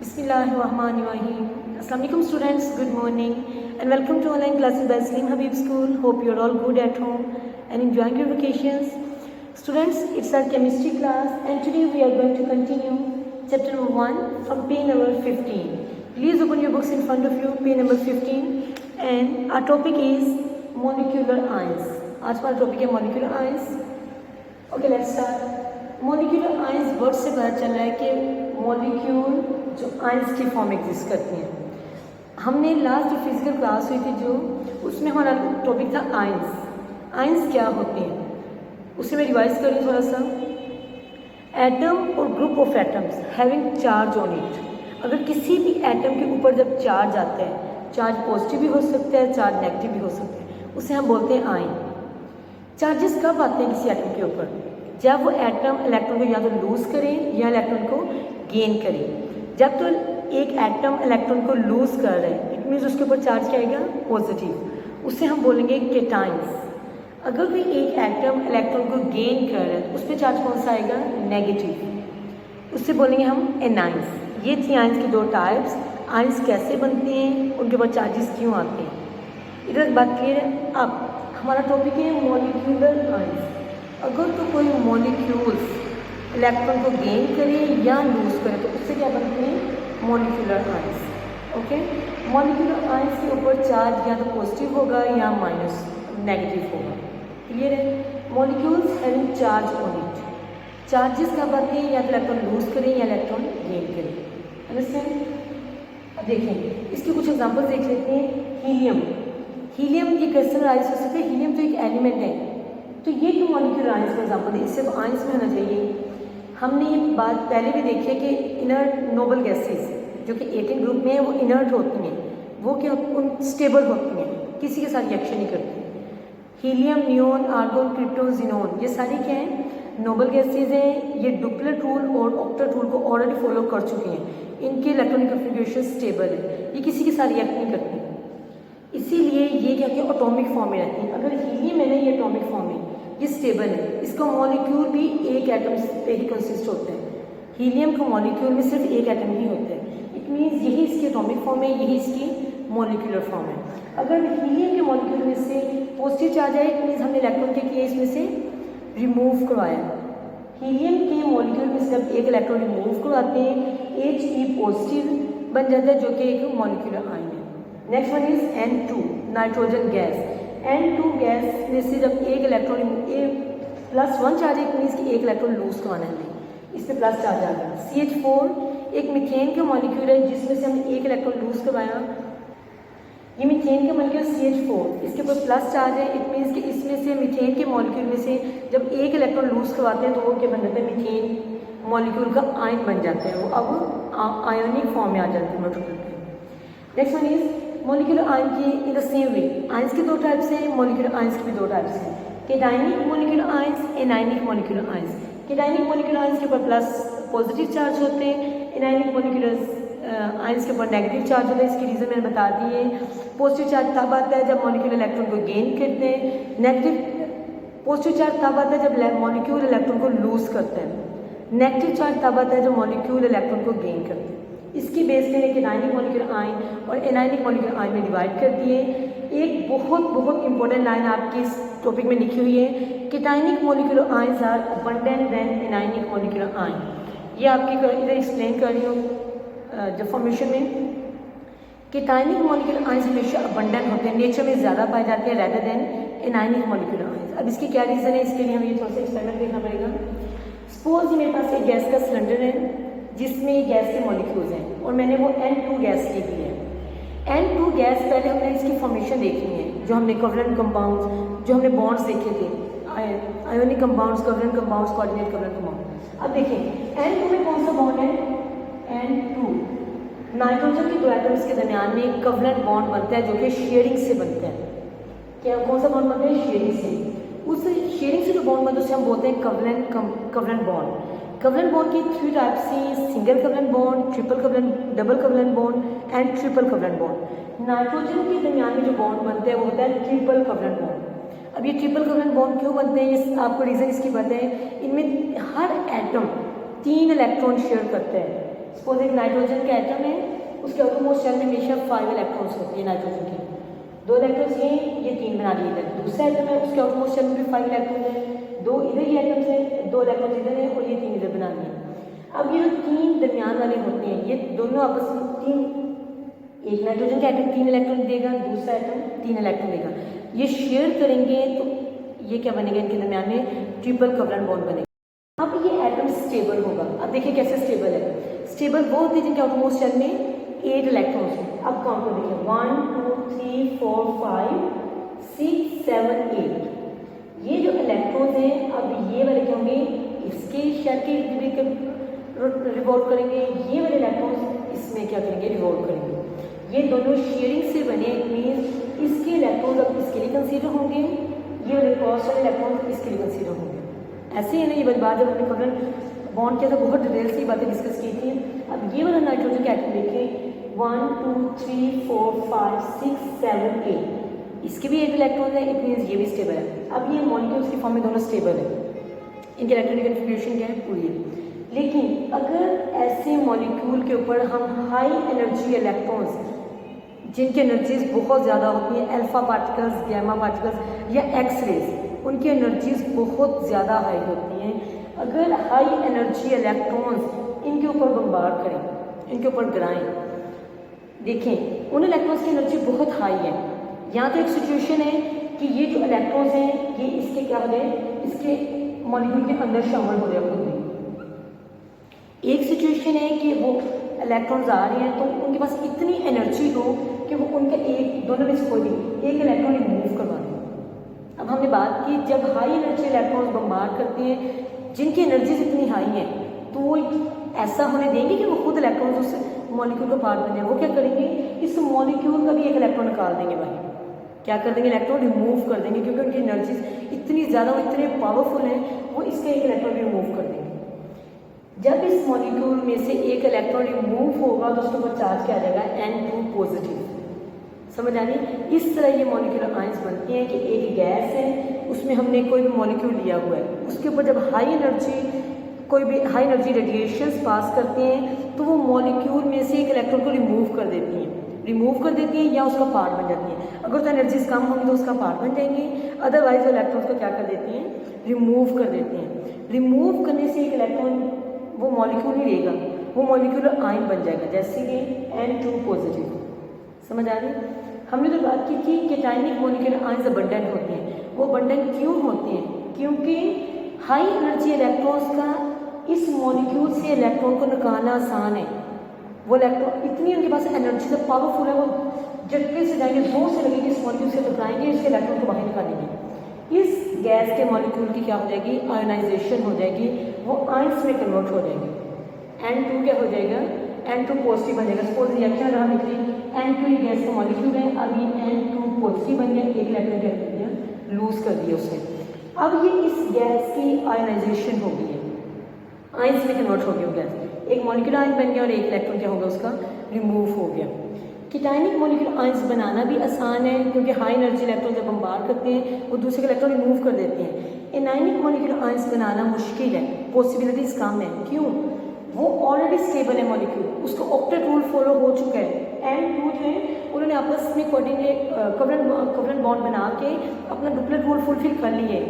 Bismillahirrahmanirrahim. Assalamu alaikum students, good morning and welcome to online classes by Slim Habib School. Hope you are all good at home and enjoying your vacations. Students, it's our chemistry class and today we are going to continue chapter number 1 from page number 15. Please open your books in front of you, page number 15, and our topic is molecular ions. आज हमारा topic है molecular ions. Okay, let's start. Molecular ions word से पता चल रहा है कि molecule जो आयंस की फॉर्म एग्जिस्ट करती हैं। हमने लास्ट जो फिजिकल क्लास हुई थी जो उसमें हमारा टॉपिक था आयंस। आयंस क्या होते हैं उसे मैं रिवाइज करूँ थोड़ा सा। एटम और group of atoms having charge on it. अगर किसी भी एटम के ऊपर जब चार्ज आता है, चार्ज पॉजिटिव भी हो सकता है, चार्ज नेगेटिव भी हो सकता है, उसे हम बोलते हैं आयन। चार्जेस कब आते हैं किसी एटम के ऊपर? जब वो एटम इलेक्ट्रॉन को या तो लूज़ करें या इलेक्ट्रॉन को गेन करें। जब तो एक एटम इलेक्ट्रॉन को लूज़ कर रहे हैं, इट मीन्स उसके ऊपर चार्ज क्या आएगा? पॉजिटिव। उससे हम बोलेंगे केटाइंस। अगर कोई एक एटम इलेक्ट्रॉन को गेन कर रहा है तो उस पर चार्ज कौन सा आएगा? नेगेटिव। उससे बोलेंगे हम एनाइंस। ये थी आयंस की दो टाइप्स। आयंस कैसे बनते हैं, उनके ऊपर चार्जेस क्यों आते हैं, इधर बात क्लियर है। अब हमारा टॉपिक है मॉलिक्यूलर आयंस। अगर तो कोई मॉलिक्यूल्स इलेक्ट्रॉन को गेन करे या लूज करे तो उससे क्या बनते हैं? Molecular ions. Okay, molecular ions के ऊपर चार्ज या तो पॉजिटिव होगा या माइनस नेगेटिव होगा। क्लियर है? Molecules having charge on it. Charges कब आते हैं? या तो इलेक्ट्रॉन लूज करें या इलेक्ट्रॉन गेन करें। अंडरस्टैंड? अब देखें इसके कुछ एग्जांपल्स देख लेते हैं। हीलियम। हीलियम ये क्वेश्चन राइज हो सकता है। हीलियम तो एक एलिमेंट है, तो ये क्यों मॉलिक्यूलर आयंस का एग्जाम्पल है? इससे तो आयंस में होना चाहिए। हमने ये बात पहले भी देखी है कि इनर्ट नोबल गैसेस जो कि 18 ग्रुप में है वो इनर्ट होती हैं, वो क्या स्टेबल होती हैं, किसी के साथ रिएक्शन नहीं करती। Helium, neon, argon, krypton, xenon ये सारी क्या हैं? नोबल गैसेज हैं। ये डुप्लेट रूल और ऑक्टेट रूल को ऑलरेडी फॉलो कर चुकी हैं। इनके इलेक्ट्रॉनिक कन्फिगरेशन स्टेबल है, ये किसी के साथ रिएक्ट नहीं करती, इसीलिए ये क्या क्या एटॉमिक फॉर्म में रहती है। अगर हीलियम है ना, ये एटॉमिक फॉर्म है, ये स्टेबल है। इसका मॉलिक्यूल भी एक एटम पे ही कंसिस्ट होता है। हीलियम का मॉलिक्यूल में सिर्फ एक एटम ही होता है। इट मीन्स यही इसकी एटॉमिक फॉर्म है, यही इसकी मॉलिक्यूलर फॉर्म है। अगर हीलियम के मॉलिक्यूल में से पॉजिटिव चार्ज आए, इट मीन्स हमने इलेक्ट्रॉन क्या किया, इसमें से रिमूव करवाया। हीलियम के मॉलिक्यूल में से जब एक इलेक्ट्रॉन रिमूव करवाते हैं, He पॉजिटिव बन जाता है जो कि एक मॉलिक्यूलर आयन है। Next one is N2, nitrogen gas. N2 gas में से जब एक इलेक्ट्रॉन +1 चार्ज है, मीन्स कि एक इलेक्ट्रॉन लूज करवाना है, इस पर प्लस चार्ज आ गया। CH4 एक मीथेन का मॉलिक्यूल है जिसमें से हमने एक इलेक्ट्रॉन लूज करवाया। ये मीथेन का मॉलिक्यूल CH4, इसके ऊपर प्लस चार्ज है। इट मीन्स कि इसमें से मीथेन के मॉलिक्यूल में से जब एक इलेक्ट्रॉन लूज करवाते हैं तो वो क्या बन जाता है? मीथेन मॉलिक्यूल का आयन बन जाते हैं, वो अब आयोनिक फॉर्म में आ जाते हैं। Next one is molecular ion की in the same way. Ions के दो टाइप्स हैं, मॉलिक्यूलर आयंस के भी दो टाइप्स हैं। केटाइनिक molecular ions, anionic molecular ions. केटाइनिक molecular ions के ऊपर प्लस पॉजिटिव चार्ज होते हैं, एनाइनिक मॉलिक्यूलर आयंस के ऊपर नेगेटिव चार्ज होता है। इसकी रीज़न मैंने बता दी है। पॉजिटिव चार्ज तब आता है जब मॉलिक्यूल इलेक्ट्रॉन को गेन करते हैं, नेगेटिव पॉजिटिव चार्ज तब आता है जब मॉलिक्यूल इलेक्ट्रॉन को लूज करते हैं, नेगेटिव चार्ज तब आता है जब मॉलिक्यूल इलेक्ट्रॉन को गेन करते हैं। इसकी बेस पे केटाइनिक मॉलिक्यूलर आयन और एनाइनिक मॉलिक्यूलर आयन में डिवाइड कर दिए। एक बहुत इंपॉर्टेंट लाइन आपकी इस टॉपिक में लिखी हुई है, cationic molecular ions are abundant than anionic molecular ion. ये आपकी इधर एक्सप्लेन कर रही हूँ जो फॉर्मेशन में। केटाइनिक मॉलिक्यूलर आयंस हमेशा अबंडेंट होते हैं, नेचर में ज़्यादा पाए जाते हैं rather than anionic molecular ions. अब इसकी क्या रीज़न है, इसके लिए हमें ये थोड़ा सा एक्सपेरिमेंट देखना पड़ेगा। सपोज मेरे पास एक गैस का सिलेंडर है जिसमें गैस के मॉलिक्यूल्स हैं और मैंने वो N2 गैस ली हुई है। N2 गैस पहले हमने इसकी फॉर्मेशन देखी है, जो हमने कोवलेंट कंपाउंड्स, जो हमने बॉन्ड्स देखे थे, ionic compounds, covalent compounds, coordinate covalent compound. अब देखें N2 में कौन सा बॉन्ड है? N2 नाइट्रोजन के दो एटम्स के दरमियान में एक कोवलेंट बॉन्ड बनता है जो कि शेयरिंग से बनता है। क्या कौन सा बॉन्ड बनता है? शेयरिंग से। उस शेयरिंग से जो बॉन्ड बनता है उसे हम बोलते हैं कोवलेंट बॉन्ड। कोवलेंट बॉन्ड की 3 टाइप्स हैं, single covalent bond, triple covalent, double covalent bond and triple covalent bond. Nitrogen के दरमियान में जो बॉन्ड बनता है वो होता है ट्रिपल कोवलेंट बॉन्ड। अब ये ट्रिपल कोवलेंट बॉन्ड क्यों बनते हैं, ये आपको रीज़न इसकी पता है। इनमें हर एटम 3 इलेक्ट्रॉन शेयर करता है। सपोज एक नाइट्रोजन का एटम है, उसके आउटरमोस्ट शेल में हमेशा 5 इलेक्ट्रॉन्स होते हैं नाइट्रोजन के, 2 इलेक्ट्रॉन्स ये 3 बना लिए इधर। दूसरा एटम है, उसके आउटरमोस्ट शेल में भी 5 इलेक्ट्रॉन्स हैं, 2 इधर ये एटम्स हैं, 2 इलेक्ट्रॉन्स इधर हैं और ये 3 इधर बना लिए। अब ये जो 3 दरमियान वाले होते हैं, ये दोनों आपस में 3, एक नाइट्रोजन का एटम 3 इलेक्ट्रॉन देगा, दूसरा एटम 3 इलेक्ट्रॉन देगा, ये शेयर करेंगे तो ये क्या बनेगा, इनके दरमियान में ट्रिपल कोवलेंट बॉन्ड बनेगा। अब ये एटम स्टेबल होगा। अब देखिए कैसे स्टेबल है। स्टेबल वो होते हैं जिनके आउटरमोस्ट शेल में 8 इलेक्ट्रॉन्स हैं। अब काउंट कर देखिए 1 2 3 4 5 6 7 8। ये जो इलेक्ट्रॉन्स हैं, अब ये वाले क्या होंगे, इसके शेल के रिवॉल्व करेंगे, ये वाले इलेक्ट्रॉन्स इसमें क्या करेंगे, रिवॉल्व करेंगे। ये दोनों शेयरिंग से बने, मीन्स इसके इलेक्ट्रॉन्स अब इसके लिए कंसीडर होंगे, ये वाले क्रॉस वाले इलेक्ट्रॉन्स इसके लिए कंसीडर होंगे। ऐसे ही ना, ये बात जब हमने कोवलेंट बॉन्ड किया था बहुत डिटेल से बातें डिस्कस की थी। अब ये वाला नाइट्रोजन का एटम देखें 1 2 3 4 5 6 7 8, इसके भी 8 इलेक्ट्रॉन है, इट मीन्स ये भी स्टेबल है। अब ये मॉलिक्यूल्स की फॉर्म में दोनों स्टेबल है, इनके इलेक्ट्रॉनिक कन्फिग्रेशन क्या है, पूरी है। लेकिन अगर ऐसे मॉलिक्यूल के ऊपर हम हाई एनर्जी इलेक्ट्रॉन्स, जिनकी एनर्जीज बहुत ज़्यादा होती हैं, अल्फा पार्टिकल्स, गैमा पार्टिकल्स या एक्स रेज, उनकी एनर्जीज बहुत ज़्यादा हाई होती हैं, अगर हाई एनर्जी इलेक्ट्रॉन्स इनके ऊपर बम्बार्ड करें, इनके ऊपर गिराएं, देखें उन इलेक्ट्रॉन्स की एनर्जी बहुत हाई है। यहाँ तो एक सिचुएशन है कि ये जो इलेक्ट्रॉन्स हैं ये इसके क्या हो गए, इसके मॉलिक्यूल के अंदर शामिल हो रहे हैं। एक सिचुएशन है कि वो इलेक्ट्रॉन्स आ रहे हैं तो उनके पास इतनी एनर्जी हो कि वो उनका एक, दोनों में से कोई भी एक इलेक्ट्रॉन रिमूव करवा दें। अब हमने बात की जब हाई एनर्जी इलेक्ट्रॉन्स बम्बार्ड करते हैं जिनकी एनर्जीज इतनी हाई है, तो वो ऐसा होने देंगे कि वो खुद इलेक्ट्रॉन्स उस मॉलिक्यूल का पार्ट बन जाए। वो क्या करेंगे, इस मॉलिक्यूल का भी एक इलेक्ट्रॉन निकाल देंगे बाहर, क्या कर देंगे, इलेक्ट्रॉन रिमूव कर देंगे, क्योंकि उनकी एनर्जीज इतनी ज़्यादा, वो इतने पावरफुल हैं, वो इसका एक इलेक्ट्रॉन भी रिमूव कर देंगे। जब इस मॉलिक्यूल में से एक इलेक्ट्रॉन रिमूव होगा तो उसके ऊपर चार्ज क्या आ जाएगा, N2 पॉजिटिव। समझ आ रही, इस तरह ये मॉलिक्यूलर आयंस बनती हैं कि एक गैस है, उसमें हमने कोई भी मॉलिक्यूल लिया हुआ है, उसके ऊपर जब हाई एनर्जी, कोई भी हाई एनर्जी रेडिएशंस पास करते हैं तो वो मॉलिक्यूल में से एक इलेक्ट्रॉन को रिमूव कर देती हैं, या उसका पार्ट बन जाती हैं। अगर तो एनर्जीज कम होंगी तो उसका पार्ट बन जाएंगे, अदरवाइज वो इलेक्ट्रॉन्स को क्या कर देती हैं, रिमूव कर देती हैं। रिमूव करने से एक इलेक्ट्रॉन वो मॉलिक्यूल नहीं रहेगा, वो मॉलिक्यूलर आयन बन जाएगा, जैसे कि N2 पॉजिटिव। समझ आ रही, हमने तो बात की थी कि कैटायनिक मॉलिक्यूलर आयंस अबंडेंट होते हैं। वो अबंडेंट क्यों होते हैं, क्योंकि हाई एनर्जी इलेक्ट्रॉन्स का इस मॉलिक्यूल से इलेक्ट्रॉन को निकालना आसान है। वो इलेक्ट्रॉन इतनी उनके पास एनर्जी से पावरफुल है, वो झटके से जाएंगे, जोर से लगेंगे, इस मॉलिक्यूल से टकराएंगे, इसके इलेक्ट्रॉन को बाहर निकालेंगे। इस गैस के मॉलिक्यूल की क्या हो जाएगी, आयोनाइजेशन हो जाएगी, वो आयंस में कन्वर्ट हो जाएंगे। N2 क्या हो जाएगा, N2 पॉजिटिव बन जाएगा। सपोज रिएक्शन रहा निकली, N2 ये गैस का मॉलिक्यूल है, अब ये N2 पॉजिटिव बन गया, एक इलेक्ट्रॉन क्या कर दिया, लूज कर दिया उसने। अब ये इस गैस की आयोनाइजेशन हो गई है, आयंस में कन्वर्ट हो गया गैस, एक मॉलिक्यूलर आयन बन गया और एक इलेक्ट्रॉन क्या होगा, उसका रिमूव हो गया। कैटायनिक मॉलिक्यूलर आयंस बनाना भी आसान है, क्योंकि हाई एनर्जी इलेक्ट्रॉन जब बम्बार्ड करते हैं वो दूसरे के इलेक्ट्रॉन रिमूव कर देते हैं। एनायनिक मॉलिक्यूलर आयंस बनाना मुश्किल है, पॉसिबिलिटीज कम है। क्यों, वो ऑलरेडी स्टेबल है मॉलिक्यूल, उसका ऑक्टेट रूल फॉलो हो चुका है। N2 जो है उन्होंने आपस में कोवलेंट बॉन्ड बना के अपना डुप्लेट रूल फुलफिल कर लिए।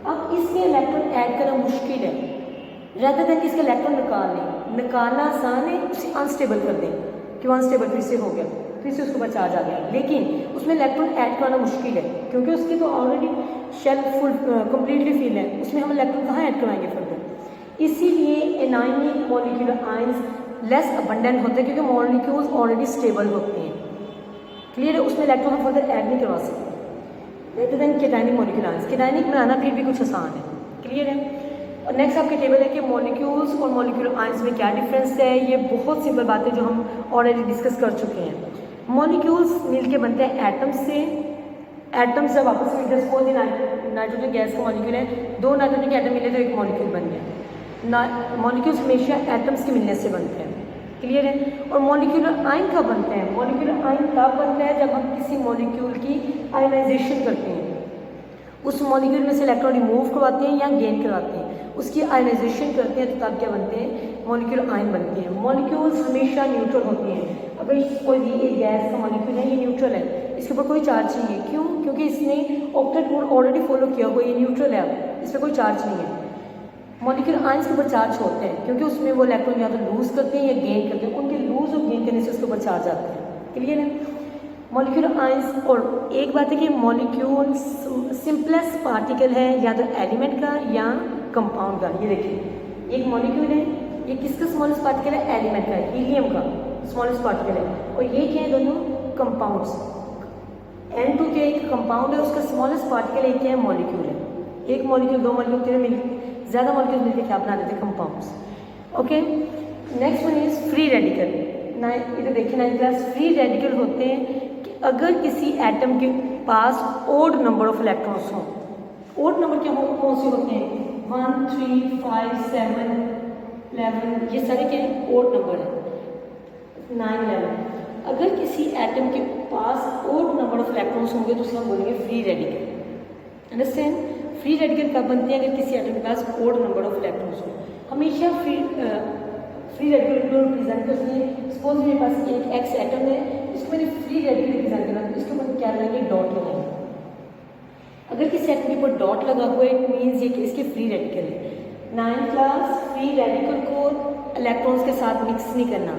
अब इसमें इलेक्ट्रॉन ऐड करना मुश्किल है, rather than इसका इलेक्ट्रॉन निकालना आसान है, उसे अनस्टेबल कर दें कि अनस्टेबल फिर से हो गया, फिर से उसके बाद चार्ज आ गया, लेकिन उसमें इलेक्ट्रॉन ऐड करना मुश्किल है, क्योंकि उसकी तो already shell full completely fill है, उसमें हम इलेक्ट्रॉन कहाँ ऐड करवाएंगे फर्दर। इसीलिए anionic molecular ions less abundant होते हैं, क्योंकि मॉलिक्यूल्स ऑलरेडी स्टेबल होते हैं। क्लियर है, उसमें इलेक्ट्रॉन हम फर्दर ऐड नहीं करवा सकते। Rather than cationic molecular ions, cationic बनाना फिर भी कुछ आसान है। क्लियर है। और नेक्स्ट आपके टेबल है कि मॉलिक्यूल्स और मॉलिक्यूलर आयंस में क्या डिफरेंस है। ये बहुत सिंपल बातें जो हम ऑलरेडी डिस्कस कर चुके हैं। मॉलिक्यूल्स मिलके बनते हैं एटम्स से। एटम्स जब आपस में मिलते, सपोज नाइट्रोजन गैस का मॉलिक्यूल है, 2 नाइट्रोजन के एटम मिले तो एक मॉलिक्यूल बन गया। मॉलिक्यूल्स हमेशा एटम्स के मिलने से बनते हैं। क्लियर है। और मॉलिक्यूलर आयन कब बनते हैं? मॉलिक्यूलर आयन तब बनता है जब हम किसी मॉलिक्यूल की आयनाइजेशन करते हैं, उस मॉलिक्यूल में से इलेक्ट्रॉन रिमूव करवाते हैं या गेन करवाते हैं, उसकी आयनाइजेशन करते हैं, तो तब क्या बनते हैं? मॉलिक्यूल आयन बनती हैं। मॉलिक्यूल्स हमेशा न्यूट्रल होती हैं। अगर कोई भी एक गैस का मॉलिक्यूल है, ये न्यूट्रल है, इसके ऊपर कोई चार्ज नहीं है। क्यों? क्योंकि इसने ऑक्टेट रूल ऑलरेडी फॉलो किया हुआ, ये न्यूट्रल है, अब इस पर कोई चार्ज नहीं है। मॉलिक्यूल आयंस के ऊपर चार्ज होते हैं क्योंकि उसमें वो इलेक्ट्रॉन या तो लूज करते हैं या गेन करते हैं। उनके लूज और गेन करने से उसके ऊपर चार्ज आते हैं। क्लियर है? Molecule ions. और एक बात है कि मॉलिक्यूल सिंपलेस्ट पार्टिकल है, या तो एलिमेंट का या कंपाउंड का। ये देखिए एक मॉलिक्यूल है, ये किसका स्मॉलेस्ट पार्टिकल है? एलिमेंट का, हीलियम का स्मॉलेस्ट पार्टिकल है। और ये क्या है? दोनों कंपाउंड्स। N2 के एक कंपाउंड है, उसका स्मॉलेस्ट पार्टिकल एक क्या है? मॉलिक्यूल है। एक मॉलिक्यूल, दो मॉलिक्यूल, तीन मिल ज़्यादा मॉलिक्यूल मिलकर क्या बना देते हैं? Compounds. Okay, next one is free radical. इधर देखिए 9th क्लास। फ्री रेडिकल होते हैं कि अगर किसी एटम के पास ओड नंबर ऑफ इलेक्ट्रॉन्स हों। ओड नंबर क्या कौन से होते हैं? 1, 3, 5, 7, 11, ये सारे क्या है? ओड नंबर है। 9, 11। अगर किसी एटम के पास ओड नंबर ऑफ इलेक्ट्रॉन्स होंगे तो उसे हम बोलेंगे free radical. Understand? Free radical कब बनते हैं? अगर किसी एटम के पास ओड नंबर ऑफ इलेक्ट्रॉन्स हो। हमेशा फ्री रेडिकल को रिप्रेजेंट करते हैं। सपोज मेरे पास एक एक्स एटम है, इसको मैंने फ्री रेडिकल रिप्रेजेंट करना है, इसके ऊपर क्या लगाएंगे? डॉट लगाएंगे। अगर किसी एटम के ऊपर डॉट लगा हुआ है, इट मीन्स ये इसके फ्री रेडिकल है। 9th class. फ्री रेडिकल को इलेक्ट्रॉन्स के साथ मिक्स नहीं करना।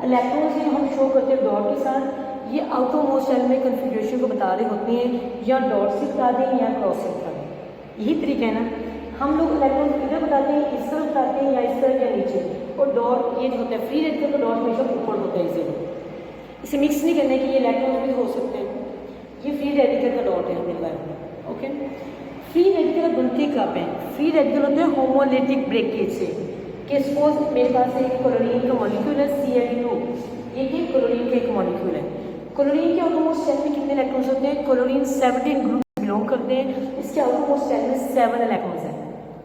इलेक्ट्रॉन्स जो हम शो करते हैं डॉट के साथ, ये आउटरमोस्ट शेल में कन्फिग्रेशन को बता रहे होते हैं, या डॉट से बता दें या क्रॉस से बता दें। यही तरीका है ना। हम लोग इलेक्ट्रॉन इधर बताते हैं, इस तरह बताते हैं, या इस तरह या नीचे। और डॉट ये जो होता है फ्री रेडिकल का डॉट हमेशा ऊपर होता है। इसे मिक्स नहीं करना कि ये इलेक्ट्रॉन भी हो सकते हैं। ये फ्री रेडिकल का डॉट है हमें बारे। ओके, फ्री रेडिकल बनते कब हैं? फ्री रेडिकल होते हैं होमोलिटिक ब्रेकेज से। कि सपोज मेरे पास एक क्लोरीन का मॉलिक्यूल है Cl2, ये कि क्लोरीन का एक मॉलिक्यूल है। क्लोरीन के आउटरमोस्ट शेल में कितने इलेक्ट्रॉन्स होते हैं? क्लोरीन 17 ग्रुप बिलोंग करते हैं। इसके आउटरमोस्ट शेल में 7 इलेक्ट्रॉन्स हैं।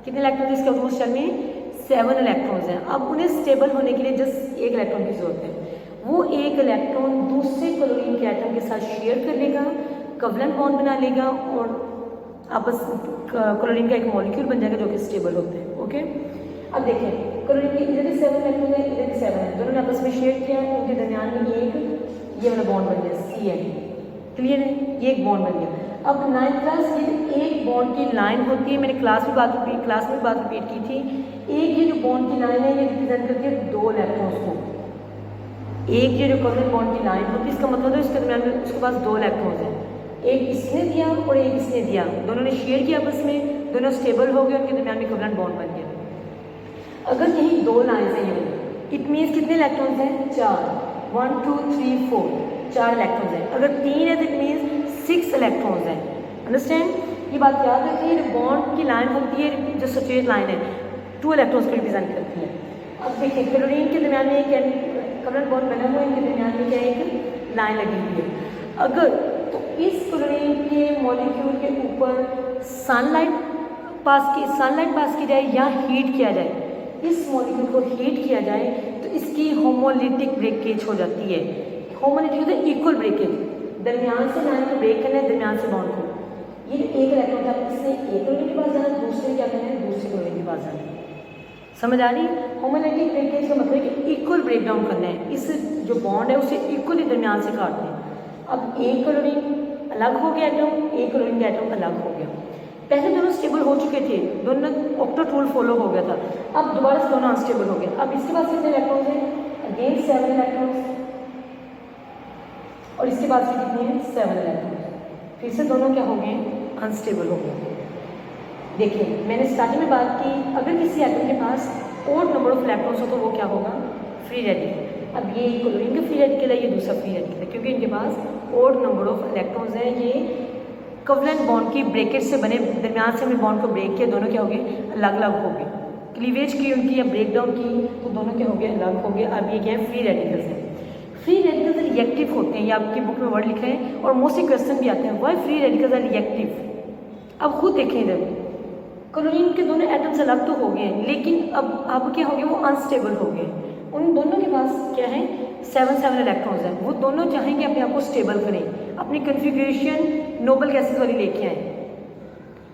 कितने इलेक्ट्रॉन्स हैं इसके आउटरमोस्ट शेल में? 7 इलेक्ट्रॉन्स हैं। अब उन्हें स्टेबल होने के लिए जस्ट एक इलेक्ट्रॉन की जरूरत है। वो एक इलेक्ट्रॉन दूसरे क्लोरीन के एटम के साथ शेयर कर लेगा, कोवलेंट बॉन्ड बना लेगा, और आपस क्लोरीन का एक मॉलिक्यूल बन जाएगा जो कि स्टेबल होते हैं। ओके, अब देखें क्लोरीन के इधर भी 7 इलेक्ट्रॉन है, इधर भी 7 है, दोनों ने आपस में शेयर किया, उनके दरमियान में एक ये वाला बॉन्ड बन गया Cl। क्लियर है? ये एक बॉन्ड बन गया। अब 9th क्लास ये एक बॉन्ड की लाइन होती है। मैंने क्लास में बात रिपीट की थी। एक ये जो बॉन्ड की लाइन है ये रिप्रेजेंट करती है 2 इलेक्ट्रॉन्स को। एक ये जो कोवलेंट बॉन्ड की लाइन होती है, इसका मतलब है उसके दरमियान में उसके पास 2 इलेक्ट्रॉन्स हैं। एक इसने दिया और एक इसने दिया, दोनों ने शेयर किया आपस में, दोनों स्टेबल हो गए, उनके दरमियान में कोवलेंट बॉन्ड बन गया। अगर यही 2 लाइन्स हैं, ये इट मीन्स कितने इलेक्ट्रॉन्स हैं? 4। 1, 2, 3, 4, 4 इलेक्ट्रॉन्स हैं। अगर 3 है तो इट मीन्स 6 इलेक्ट्रॉन्स हैं। अंडरस्टैंड? ये बात याद रखिए। जो बॉन्ड की लाइन होती है, जो सचेत लाइन है, 2 इलेक्ट्रॉन्स को रिप्रेजेंट करती है। अब देखिए क्लोरीन के दरमियान में एक कोवलेंट बॉन्ड बना हुआ है, इनके दरमियान में क्या एक लाइन लगी हुई है। अगर तो इस क्लोरीन के मॉलिक्यूल के ऊपर सनलाइट पास की जाए या हीट किया जाए, इस मॉलिक्यूल को हीट किया जाए तो इसकी होमोलिटिक ब्रेकेज हो जाती है। होमोलिटिक होता है इक्वल ब्रेकेज, दरमियान से लाइन को ब्रेक करना है, दरमियान से बॉन्ड को। ये एक इलेक्ट्रॉन था, इसने एक क्लोरीन के पास जाना, दूसरे क्या करना है? दूसरे क्लोरीन के पास जाना है। समझ आ रही? होमोलिटिक ब्रेकेज का मतलब है कि इक्वल ब्रेक डाउन करना है। इस जो बॉन्ड है उसे इक्वली दरमियान से काटना है। अब एक क्लोरीन अलग हो गया एटम, एक क्लोरीन का एटम अलग हो गया। पहले दोनों स्टेबल हो चुके थे, दोनों ऑक्टेट रूल फॉलो हो गया था। अब दोबारा से दोनों अनस्टेबल हो गए। अब इसके पास कितने इलेक्ट्रॉन्स हैं? अगेन 7 इलेक्ट्रॉन्स, और इसके पास भी कितने हैं? 7 इलेक्ट्रॉन्स। फिर से दोनों क्या हो गए? अनस्टेबल हो गए। देखिए मैंने स्टार्टिंग में बात की, अगर किसी एटम के पास ओड नंबर ऑफ इलेक्ट्रॉन्स हो तो वो क्या होगा? Free radical. अब ये क्लोरीन का फ्री रेडिकल है, ये दूसरा फ्री रेडिकल है, क्योंकि इनके पास ओड नंबर ऑफ इलेक्ट्रॉन्स हैं। ये कोवलेंट बॉन्ड की ब्रेकेट से बने, दरमियान से हमने बॉन्ड को ब्रेक किया, दोनों क्या हो गए? अलग अलग हो गए। क्लीवेज की उनकी या ब्रेक डाउन की तो दोनों क्या हो गए? अलग हो गए। अब ये क्या है? फ्री रेडिकल्स हैं। फ्री रेडिकल्स रिएक्टिव होते हैं, ये आपकी बुक में वर्ड लिखा है, और मोस्टली क्वेश्चन भी आते हैं, why free radicals are reactive. अब खुद देखें, इधर क्लोरीन के दोनों एटम्स अलग तो हो गए हैं, लेकिन अब क्या हो गया? वो अनस्टेबल हो गए। उन दोनों के पास क्या है? 7 इलेक्ट्रॉन्स हैं। वो दोनों चाहेंगे अपने आप को स्टेबल करें, अपनी कन्फिग्रेशन नोबल गैसेस वाली लेके आए।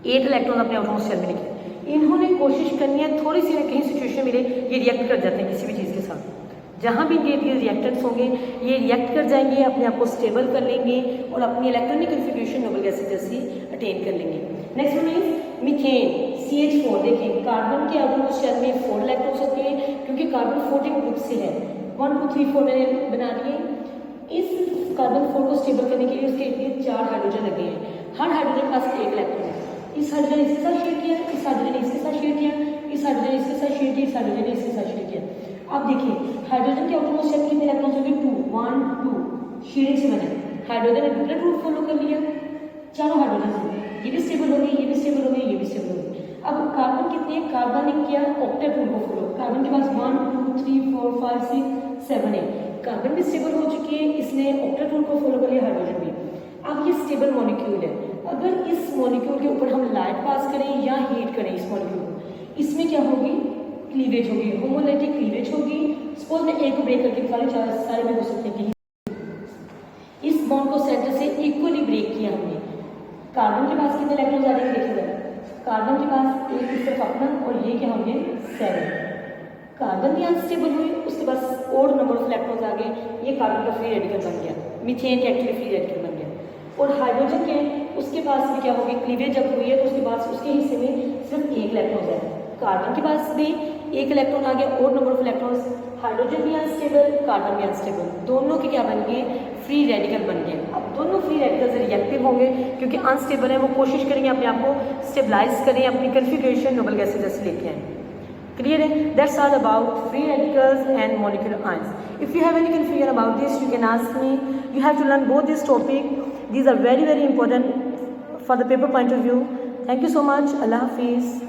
8 इलेक्ट्रॉन अपने आउटरमोस्ट शेल में लिखे। इन्होंने कोशिश करनी है थोड़ी सी कहीं सिचुएशन मिले ये रिएक्ट कर जाते हैं किसी भी चीज़ के साथ। जहाँ भी ये रिएक्टेंट्स होंगे ये रिएक्ट कर जाएंगे, अपने आप को स्टेबल कर लेंगे और अपनी इलेक्ट्रॉनिक कन्फिग्रेशन नोबल गैसेज जैसी अटेन कर लेंगे। Next one is methane CH4। देखें कार्बन के अगर उस शेल में 4 इलेक्ट्रॉन्स होते हैं क्योंकि कार्बन 14 ग्रुप से है, 1 2 3 4 मैंने बना लिए। इस कार्बन 4 को स्टेबल करने के लिए उसके लिए 4 हाइड्रोजन लगे हैं, हर हाइड्रोजन पास 1 इलेक्ट्रॉन है। इस हाइड्रोजन इसके साथ शेयर किया, इस हाइड्रोजन ने इसके साथ शेयर किया, इस हाइड्रोजन ने इसके साथ शेयर किया, इस हाइड्रोजन ने इसके साथ शेयर किया। अब देखिए हाइड्रोजन के आउटरमोस्ट शेल कितने इलेक्ट्रॉन्स होंगे 2 1 2 शेयरिंग से बने। हाइड्रोजन ने डुप्लेट रूट फॉलो कर लिया, चारों हाइड्रोजन से ये भी स्टेबल हो गई, ये भी स्टेबल हो गई, ये भी स्टेबल हो गई। अब कार्बन कितने हैं, कार्बन ने किया ऑक्टेट रूल को फॉलो। कार्बन के पास 1 2 3 4 5 6 7 है, कार्बन भी स्टेबल हो चुकी है, इसने ऑक्टेट रूल को फॉलो कर लिया, हाइड्रोजन भी। अब ये स्टेबल मॉलिक्यूल है, अगर इस मॉलिक्यूल के ऊपर हम लाइट पास करें या हीट करें इस मॉलिक्यूल को, इसमें क्या होगी, क्लीवेज होगी, होमोलाइटिक क्लीवेज होगी। सपोज मैं एक को ब्रेक करके सारे में हो सकते हैं कि इस बॉन्ड को सेंटर से इक्वली ब्रेक किया हमने। कार्बन के पास कितने इलेक्ट्रॉन आ रहे हैं देखिएगा, कार्बन के पास एक इस तरफ अपना और ये क्या होंगे 7। कार्बन भी अनस्टेबल हुई, उसके पास और नंबर ऑफ इलेक्ट्रॉन्स आ गए, ये कार्बन का फ्री रेडिकल बन गया, मीथेन का एक्चुअली फ्री रेडिकल बन गया। और हाइड्रोजन के उसके पास भी क्या होगी, क्लीवेज जब हुई है तो उसके पास उसके हिस्से में सिर्फ 1 इलेक्ट्रॉन है। कार्बन के पास भी 1 इलेक्ट्रॉन आ गया और नंबर ऑफ इलेक्ट्रॉन्स, हाइड्रोजन भी अनस्टेबल, कार्बन भी अनस्टेबल, दोनों के क्या बन गए, फ्री रेडिकल बन गए। अब दोनों फ्री रेडिकल से रिएक्टिव होंगे क्योंकि अनस्टेबल है, वो कोशिश करेंगे अपने आप को स्टेबलाइज करें, अपनी कन्फिग्रेशन नोबल गैसेज जैसे लेके आए। Clear? That's all about free radicals and molecular ions. If you have any confusion about this, you can ask me. You have to learn both this topic. These are very, very important for the paper point of view. Thank you so much. Allah Hafiz.